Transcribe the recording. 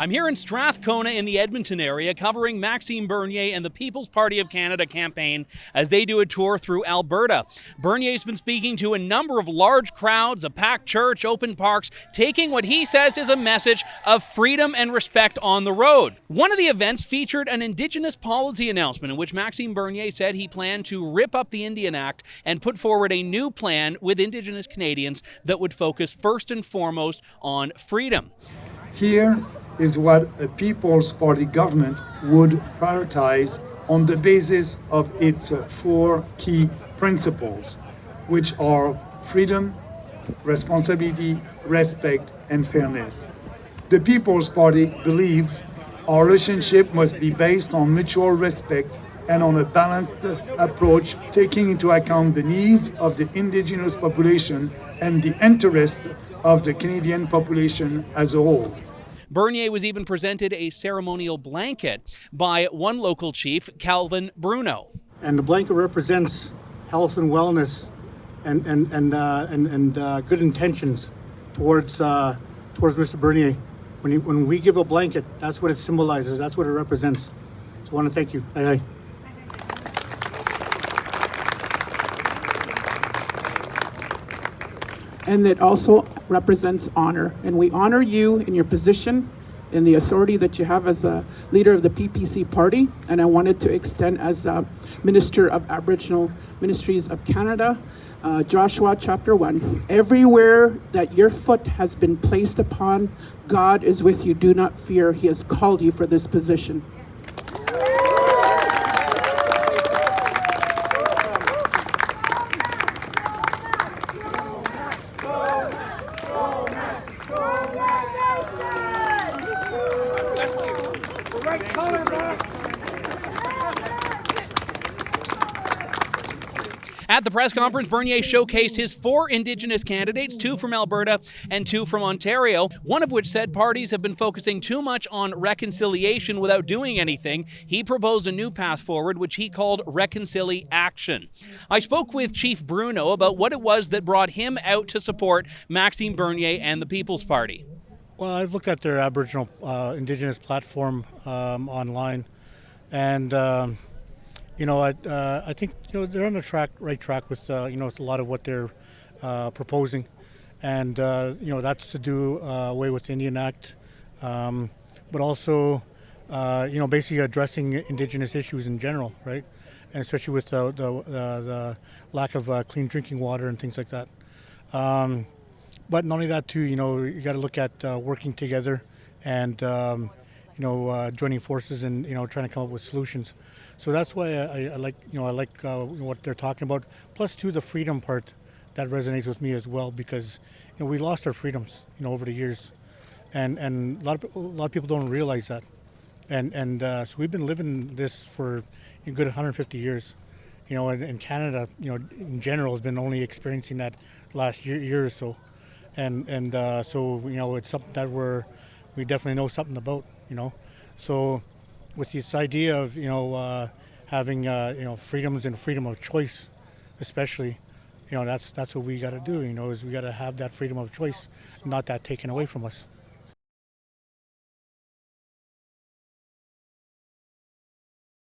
I'm here in Strathcona in the Edmonton area covering Maxime Bernier and the People's Party of Canada campaign as they do a tour through Alberta. Bernier's been speaking to a number of large crowds, a packed church, open parks, taking what he says is a message of freedom and respect on the road. One of the events featured an Indigenous policy announcement in which Maxime Bernier said he planned to rip up the Indian Act and put forward a new plan with Indigenous Canadians that would focus first and foremost on freedom. Here is what a People's Party government would prioritize on the basis of its four key principles, which are freedom, responsibility, respect, and fairness. The People's Party believes our relationship must be based on mutual respect and on a balanced approach, taking into account the needs of the Indigenous population and the interests of the Canadian population as a whole. Bernier was even presented a ceremonial blanket by one local chief, Calvin Bruneau. And the blanket represents health and wellness and good intentions towards Mr. Bernier. When we give a blanket, that's what it symbolizes. That's what it represents. So I want to thank you. Aye. And it also represents honor. And we honor you in your position and the authority that you have as a leader of the PPC party. And I wanted to extend as a Minister of Aboriginal Ministries of Canada, Joshua chapter 1. Everywhere that your foot has been placed upon, God is with you. Do not fear. He has called you for this position. At the press conference, Bernier showcased his four Indigenous candidates, two from Alberta and two from Ontario, one of which said parties have been focusing too much on reconciliation without doing anything. He proposed a new path forward, which he called Reconcili-Action. I spoke with Chief Bruneau about what it was that brought him out to support Maxime Bernier and the People's Party. Well, I've looked at their Aboriginal Indigenous platform online, and I think they're on the right track with with a lot of what they're proposing, and that's to do away with the Indian Act, but also basically addressing Indigenous issues in general, right, and especially with the lack of clean drinking water and things like that. But not only that too, you got to look at working together and joining forces and trying to come up with solutions. So that's why I like what they're talking about. Plus, too, the freedom part that resonates with me as well, because we lost our freedoms over the years, and a lot of people don't realize that, and so we've been living this for a good 150 years, and Canada in general has been only experiencing that last year or so, and so it's something that we definitely know something about, so. With this idea of having freedoms and freedom of choice, especially, that's what we got to do. Is we got to have that freedom of choice, not that taken away from us.